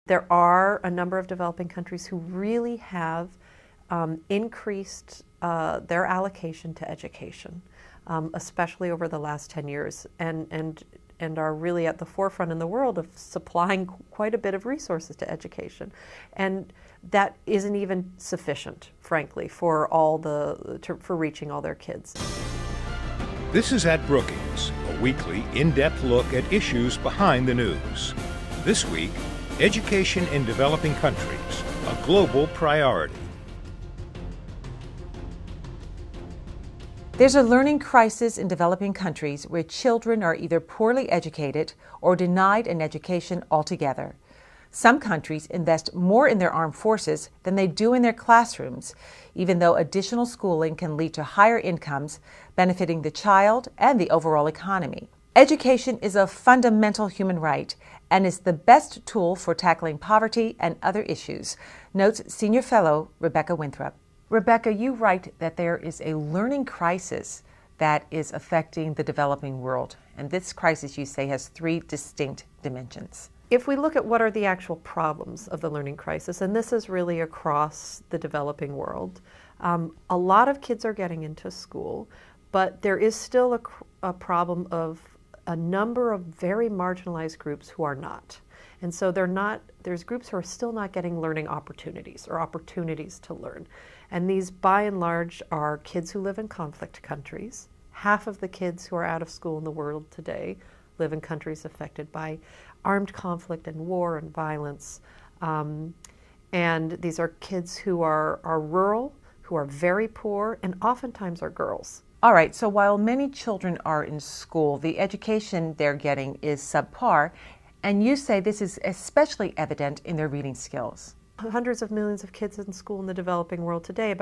There are a number of developing countries who really have increased their allocation to education, especially over the last 10 years, and are really at the forefront in the world of supplying quite a bit of resources to education. And that isn't even sufficient, frankly, for for reaching all their kids. This is At Brookings, a weekly, in-depth look at issues behind the news. This week, education in developing countries, a global priority. There's a learning crisis in developing countries where children are either poorly educated or denied an education altogether. Some countries invest more in their armed forces than they do in their classrooms, even though additional schooling can lead to higher incomes, benefiting the child and the overall economy. Education is a fundamental human right and is the best tool for tackling poverty and other issues, notes Senior Fellow Rebecca Winthrop. Rebecca, you write that there is a learning crisis that is affecting the developing world, and this crisis, you say, has three distinct dimensions. If we look at what are the actual problems of the learning crisis, and this is really across the developing world, a lot of kids are getting into school, but there is still a problem of a number of very marginalized groups who are not. And so there's groups who are still not getting learning opportunities or opportunities to learn. And these, by and large, are kids who live in conflict countries. Half of the kids who are out of school in the world today live in countries affected by armed conflict and war and violence. And these are kids who are rural, who are very poor, and oftentimes are girls. All right, so while many children are in school, the education they're getting is subpar, and you say this is especially evident in their reading skills. Hundreds of millions of kids in school in the developing world today.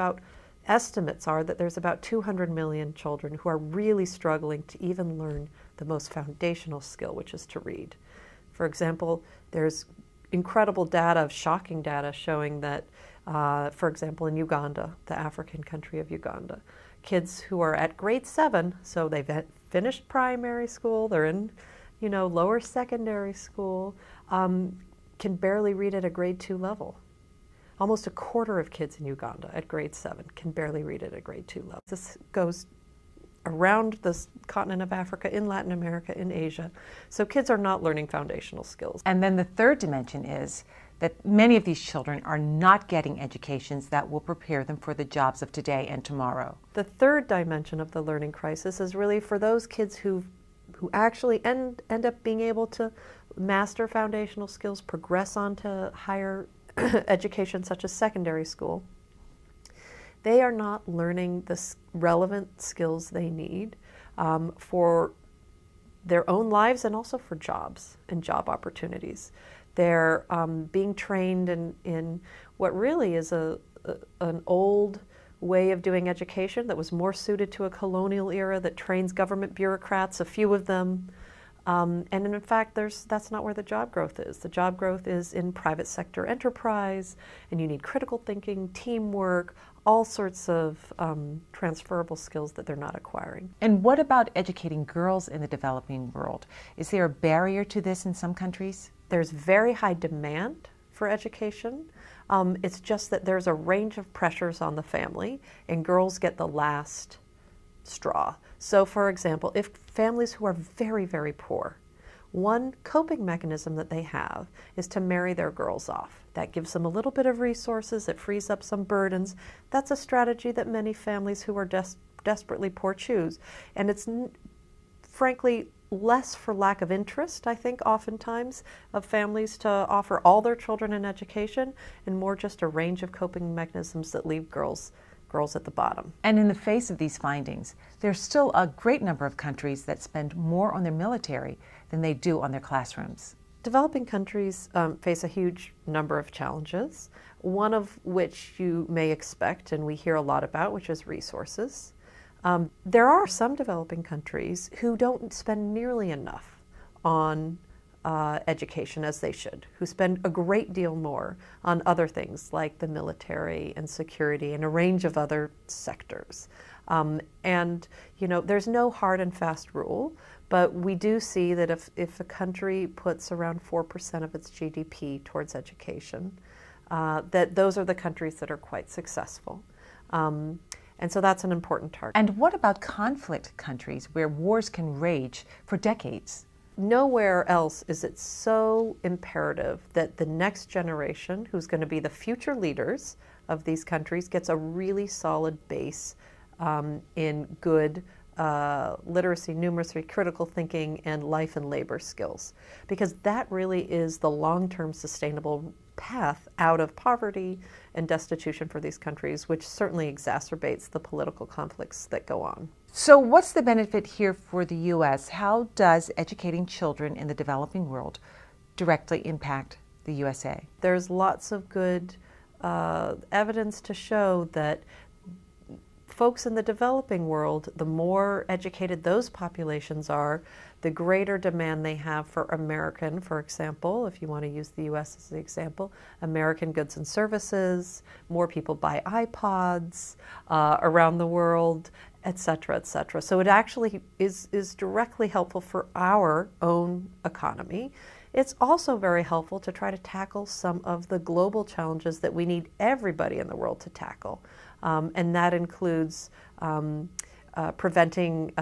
Estimates are that there's about 200 million children who are really struggling to even learn the most foundational skill, which is to read. For example, there's incredible data, shocking data, showing that, for example, in Uganda, the African country of Uganda, kids who are at grade 7, so they've finished primary school, they're in, lower secondary school, can barely read at a grade 2 level. Almost a quarter of kids in Uganda at grade 7 can barely read at a grade 2 level. This goes around the continent of Africa, in Latin America, in Asia. So kids are not learning foundational skills. And then the third dimension is that many of these children are not getting educations that will prepare them for the jobs of today and tomorrow. The third dimension of the learning crisis is really for those kids who actually end up being able to master foundational skills, progress on to higher education such as secondary school. They are not learning the relevant skills they need for their own lives and also for jobs and job opportunities. They're being trained in what really is an old way of doing education that was more suited to a colonial era that trains government bureaucrats, a few of them. And in fact, that's not where the job growth is. The job growth is in private sector enterprise, and you need critical thinking, teamwork, all sorts of transferable skills that they're not acquiring. And what about educating girls in the developing world? Is there a barrier to this in some countries? There's very high demand for education. It's just that there's a range of pressures on the family, and girls get the last straw. So, for example, if families who are very, very poor, one coping mechanism that they have is to marry their girls off. That gives them a little bit of resources, it frees up some burdens. That's a strategy that many families who are desperately poor choose. And it's frankly less for lack of interest, I think, oftentimes, of families to offer all their children an education, and more just a range of coping mechanisms that leave girls at the bottom. And in the face of these findings, there's still a great number of countries that spend more on their military than they do on their classrooms. Developing countries face a huge number of challenges, one of which you may expect and we hear a lot about, which is resources. There are some developing countries who don't spend nearly enough on education as they should, who spend a great deal more on other things like the military and security and a range of other sectors. And there's no hard and fast rule, But we do see that if a country puts around 4% of its GDP towards education, that those are the countries that are quite successful. And so that's an important target. And what about conflict countries where wars can rage for decades? Nowhere else is it so imperative that the next generation, who's going to be the future leaders of these countries, gets a really solid base in good literacy, numeracy, critical thinking, and life and labor skills. Because that really is the long-term sustainable path out of poverty and destitution for these countries, which certainly exacerbates the political conflicts that go on. So what's the benefit here for the U.S.? How does educating children in the developing world directly impact the USA? There's lots of good evidence to show that folks in the developing world, the more educated those populations are, the greater demand they have for American, for example, if you want to use the U.S. as an example, American goods and services, more people buy iPods around the world, et cetera, et cetera. So it actually is directly helpful for our own economy. It's also very helpful to try to tackle some of the global challenges that we need everybody in the world to tackle. And that includes preventing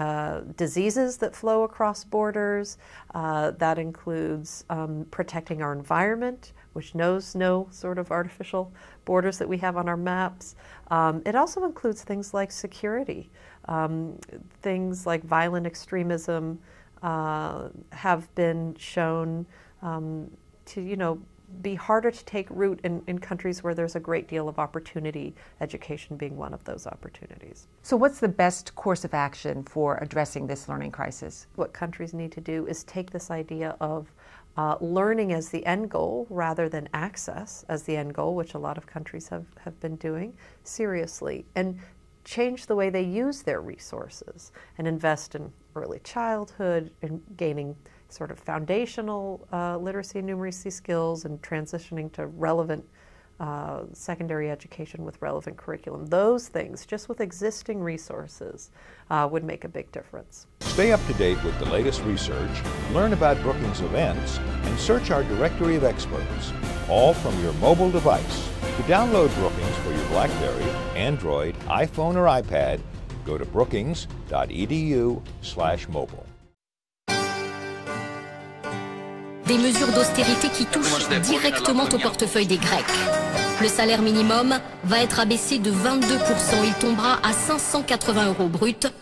diseases that flow across borders. That includes protecting our environment, which knows no sort of artificial borders that we have on our maps. It also includes things like security. Things like violent extremism have been shown to, be harder to take root in countries where there's a great deal of opportunity, education being one of those opportunities. So what's the best course of action for addressing this learning crisis? What countries need to do is take this idea of learning as the end goal rather than access as the end goal, which a lot of countries have been doing, seriously, and change the way they use their resources and invest in early childhood and gaining sort of foundational literacy and numeracy skills and transitioning to relevant secondary education with relevant curriculum. Those things, just with existing resources, would make a big difference. Stay up to date with the latest research, learn about Brookings events, and search our directory of experts, all from your mobile device. To download Brookings for your BlackBerry, Android, iPhone, or iPad, go to brookings.edu/mobile. Des mesures d'austérité qui touchent directement au portefeuille des Grecs. Le salaire minimum va être abaissé de 22%. Il tombera à 580 € brut.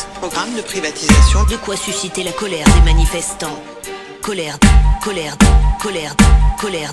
vaste programme de privatisation. De quoi susciter la colère des manifestants. Colère, colère, colère, colère.